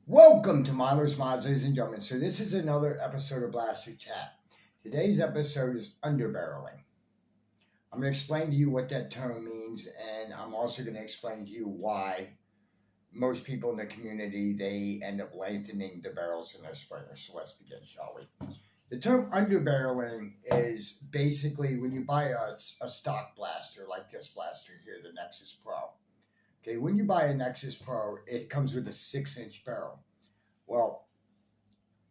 Welcome to Milers Mods, ladies and gentlemen. So this is another episode of Blaster Chat. Today's episode is underbarreling. I'm going to explain to you what that term means, and I'm also going to explain to you why most people in the community, they end up lengthening the barrels in their springers. So let's begin, shall we? The term underbarreling is basically when you buy a stock blaster like this blaster here, the Nexus Pro. Okay, when you buy a Nexus Pro, it comes with a 6-inch barrel. Well,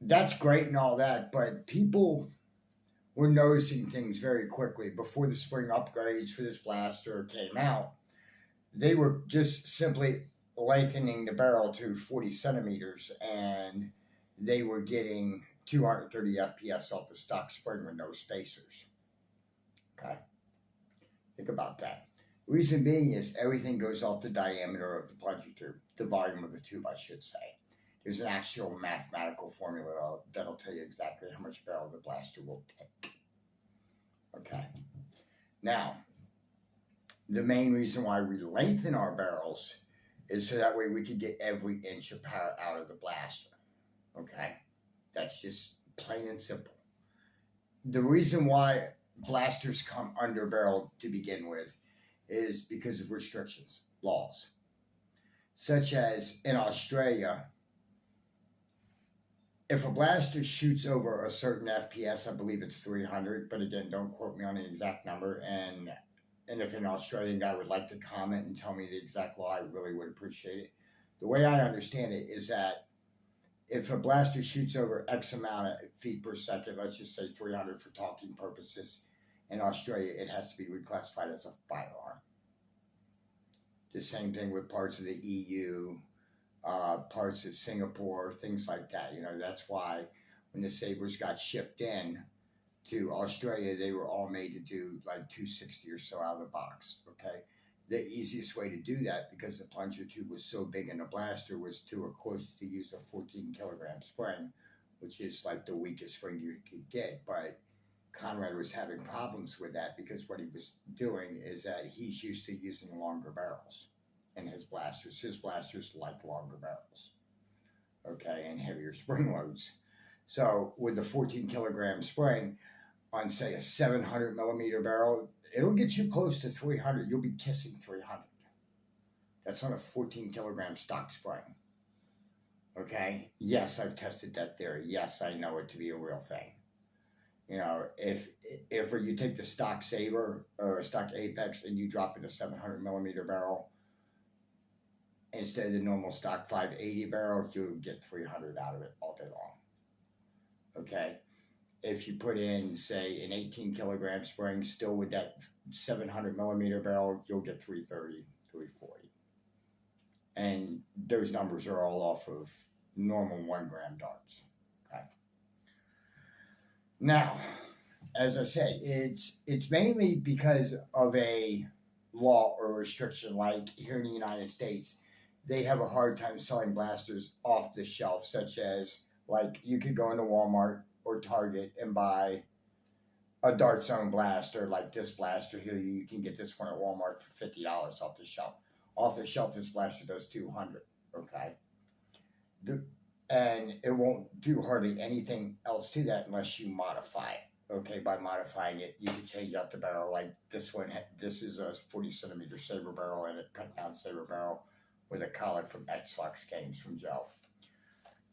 that's great and all that, but people were noticing things very quickly. Before the spring upgrades for this blaster came out, they were just simply lengthening the barrel to 40 centimeters, and they were getting 230 FPS off the stock spring with no spacers. Okay, think about that. Reason being is everything goes off the diameter of the plunger tube, the volume of the tube, I should say. There's an actual mathematical formula that'll tell you exactly how much barrel the blaster will take. Okay. Now, the main reason why we lengthen our barrels is so that way we can get every inch of power out of the blaster. Okay. That's just plain and simple. The reason why blasters come under barrel to begin with is because of restrictions, laws, such as in Australia, if a blaster shoots over a certain FPS, I believe it's 300, but again, don't quote me on the exact number, and if an Australian guy would like to comment and tell me the exact law, I really would appreciate it. The way I understand it is that if a blaster shoots over X amount of feet per second, let's just say 300 for talking purposes, in Australia, it has to be reclassified as a firearm. The same thing with parts of the EU, parts of Singapore, things like that. You know, that's why when the Sabres got shipped in to Australia, they were all made to do like 260 or so out of the box. Okay. The easiest way to do that, because the plunger tube was so big in the blaster, was to, of course, to use a 14 kilogram spring, which is like the weakest spring you could get. But Conrad was having problems with that because what he was doing is that he's used to using longer barrels in his blasters. His blasters like longer barrels, okay, and heavier spring loads. So with the 14 kilogram spring on, say, a 700 millimeter barrel, it'll get you close to 300. You'll be kissing 300. That's on a 14 kilogram stock spring. Okay? Yes, I've tested that theory. Yes, I know it to be a real thing. You know, if you take the stock Saber or stock Apex and you drop it a 700 millimeter barrel instead of the normal stock 580 barrel, you'll get 300 out of it all day long. Okay? If you put in, say, an 18 kilogram spring, still with that 700 millimeter barrel, you'll get 330, 340. And those numbers are all off of normal 1 gram darts. Okay? Now, as I said, it's mainly because of a law or restriction. Like here in the United States, they have a hard time selling blasters off the shelf, such as, like, you could go into Walmart or Target and buy a Dart Zone blaster like this blaster here. You can get this one at Walmart for $50 off the shelf. Off the shelf, this blaster does 200. Okay, and it won't do hardly anything else to that unless you modify it. Okay, by modifying it, you can change out the barrel. Like this one, this is a 40 centimeter Saber barrel and a cut down Saber barrel with a collet from Xbox games from Joe.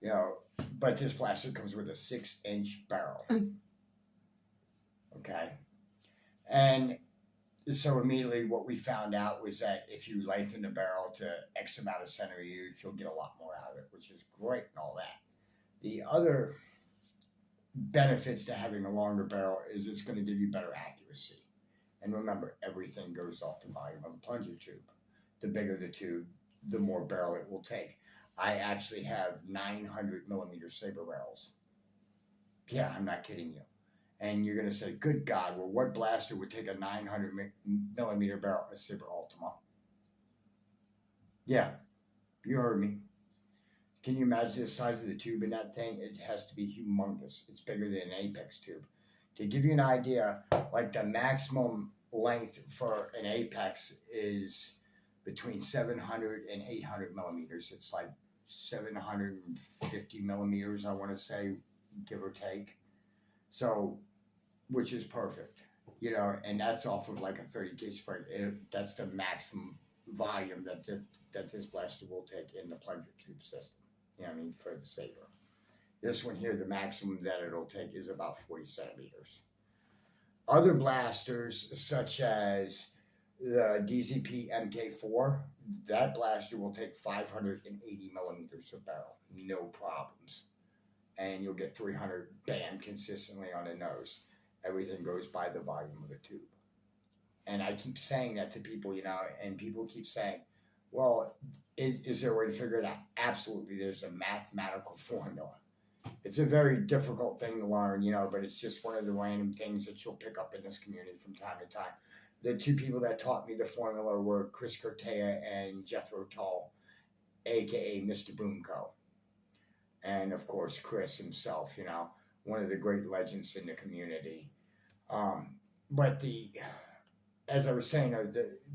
You know, but this blaster comes with a 6-inch barrel. Okay, and so immediately what we found out was that if you lengthen the barrel to X amount of centimeters, you'll get a lot more out of it, which is great and all that. The other benefits to having a longer barrel is it's going to give you better accuracy. And remember, everything goes off the volume of the plunger tube. The bigger the tube, the more barrel it will take. I actually have 900 millimeter Saber barrels. Yeah, I'm not kidding you. And you're going to say, good God, well, what blaster would take a 900 millimeter barrel? A Saber Ultima. Yeah, you heard me. Can you imagine the size of the tube in that thing? It has to be humongous. It's bigger than an Apex tube. To give you an idea, like the maximum length for an Apex is between 700 and 800 millimeters. It's like 750 millimeters, I want to say, give or take. So, which is perfect, and that's off of like a 30 gauge spring. That's the maximum volume that this blaster will take in the plunger tube system. For the Saber. This one here, the maximum that it'll take is about 40 centimeters. Other blasters, such as the DZP MK4, that blaster will take 580 millimeters of barrel, no problems. And you'll get 300 bam consistently on the nose. Everything goes by the volume of the tube. And I keep saying that to people, and people keep saying, well, is there a way to figure it out? Absolutely, there's a mathematical formula. It's a very difficult thing to learn, but it's just one of the random things that you'll pick up in this community from time to time. The two people that taught me the formula were Chris Cortea and Jethro Tull, aka Mr. Boomco. And of course, Chris himself, one of the great legends in the community. But as I was saying,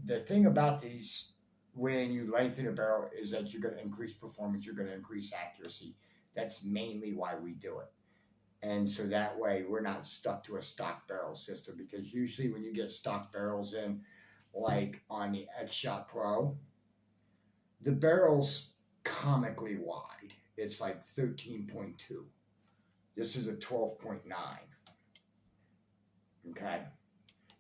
the thing about these, when you lengthen a barrel, is that you're going to increase performance, you're going to increase accuracy. That's mainly why we do it. And so that way we're not stuck to a stock barrel system, because usually when you get stock barrels in, like on the X-Shot Pro, the barrel's comically wide. It's like 13.2. This is a 12.9. Okay?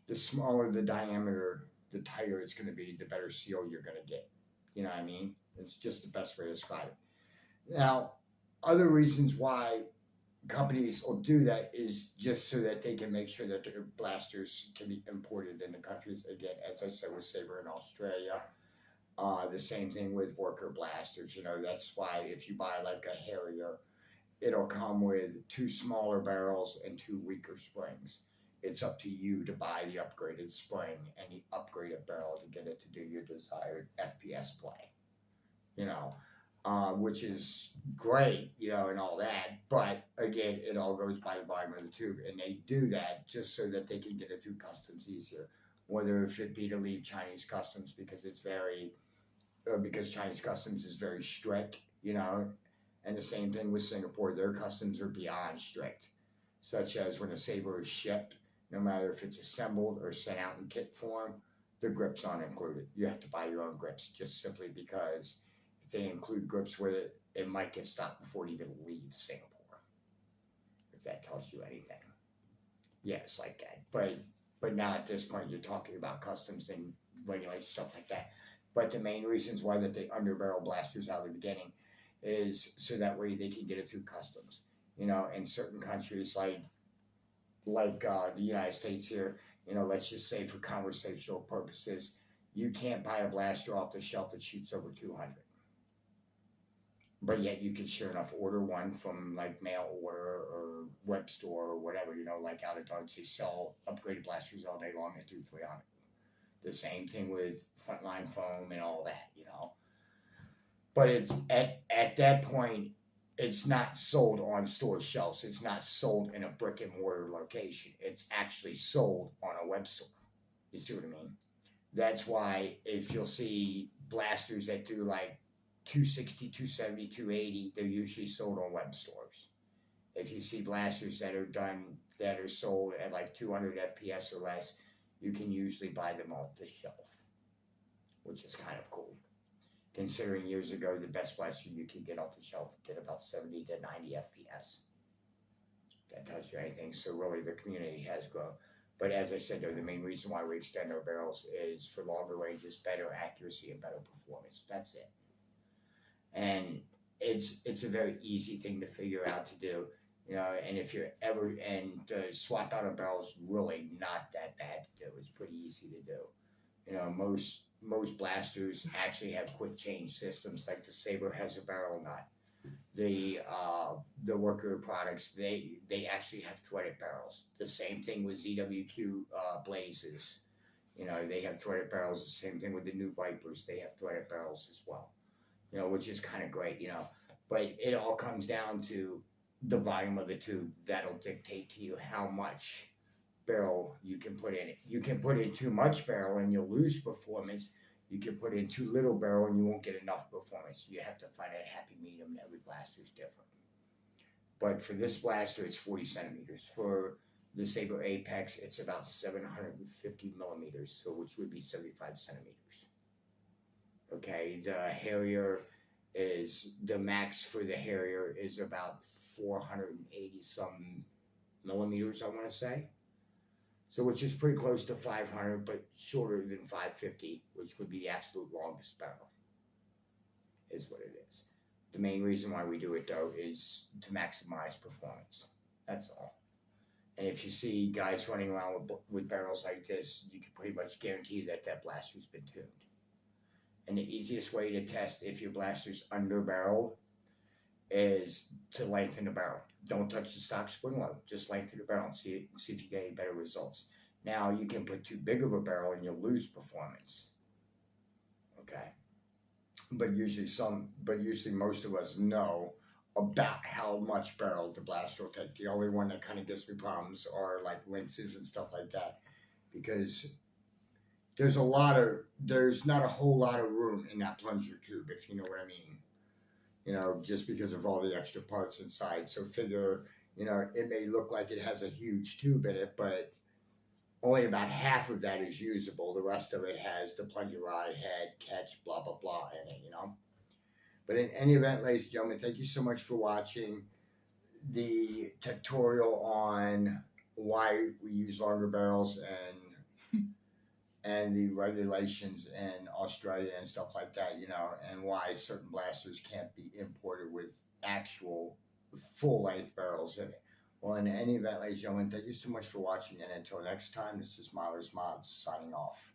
The smaller the diameter, the tighter it's going to be, the better seal you're going to get. You know what I mean? It's just the best way to describe it. Now, other reasons why companies will do that is just so that they can make sure that their blasters can be imported in the countries. Again, as I said, with Saber in Australia, the same thing with worker blasters. That's why if you buy like a Harrier, it'll come with 2 smaller barrels and 2 weaker springs. It's up to you to buy the upgraded spring and the upgraded barrel to get it to do your desired FPS play. Which is great, and all that. But again, it all goes by the volume of the tube, and they do that just so that they can get it through customs easier. Whether it be to leave Chinese customs because because Chinese customs is very strict, and the same thing with Singapore. Their customs are beyond strict, such as when a Saber is shipped, no matter if it's assembled or sent out in kit form, the grips aren't included. You have to buy your own grips, just simply because if they include grips with it, it might get stopped before it even leaves Singapore. If that tells you anything. Yeah, it's like that. But now at this point, you're talking about customs and regulations, stuff like that. But the main reasons why that they underbarrel blasters out of the beginning is so that way they can get it through customs. In certain countries like the United States here, let's just say for conversational purposes, you can't buy a blaster off the shelf that shoots over 200. But yet you can sure enough order one from like mail order or web store or whatever, like out of Dodge. They sell upgraded blasters all day long at 200-300. The same thing with Frontline Foam and all that, But it's at that point, it's not sold on store shelves. It's not sold in a brick and mortar location. It's actually sold on a web store. You see what I mean? That's why if you'll see blasters that do like 260, 270, 280, they're usually sold on web stores. If you see blasters that are sold at like 200 FPS or less, you can usually buy them off the shelf, which is kind of cool. Considering years ago, the best blaster you could get off the shelf did about 70 to 90 FPS. If that tells you anything. So really, the community has grown. But as I said, though, the main reason why we extend our barrels is for longer ranges, better accuracy, and better performance. That's it. And it's a very easy thing to figure out to do. And if you're ever, and to swap out a barrel is really not that bad to do. It's pretty easy to do. Most blasters actually have quick change systems, like the Saber has a barrel nut. The worker products, they actually have threaded barrels. The same thing with ZWQ Blazes. They have threaded barrels. The same thing with the new Vipers. They have threaded barrels as well. Which is kind of great, But it all comes down to the volume of the tube. That'll dictate to you how much barrel you can put in it. You can put in too much barrel and you'll lose performance. You can put in too little barrel and you won't get enough performance. You have to find that happy medium. Every blaster is different. But for this blaster, it's 40 centimeters. For the Saber Apex, it's about 750 millimeters, so which would be 75 centimeters. Okay, the Harrier is the max for the Harrier is about 480 some millimeters, I want to say. So, which is pretty close to 500, but shorter than 550, which would be the absolute longest barrel, is what it is. The main reason why we do it, though, is to maximize performance. That's all. And if you see guys running around with barrels like this, you can pretty much guarantee that that blaster's been tuned. And the easiest way to test if your blaster's under barreled is to lengthen the barrel. Don't touch the stock spring load. Just lengthen the barrel and see if you get any better results. Now, you can put too big of a barrel and you'll lose performance. Okay? But usually most of us know about how much barrel the blaster will take. The only one that kind of gives me problems are like Lynxes and stuff like that, because there's not a whole lot of room in that plunger tube, if you know what I mean. You know, just because of all the extra parts inside. So figure, you know, it may look like it has a huge tube in it, but only about half of that is usable. The rest of it has the plunger rod, head, catch, blah, blah, blah in it, you know. But in any event, ladies and gentlemen, thank you so much for watching the tutorial on why we use longer barrels and the regulations in Australia and stuff like that, you know, and why certain blasters can't be imported with actual full-length barrels in it. Well, in any event, ladies and gentlemen, thank you so much for watching, and until next time, this is Miller's Mods signing off.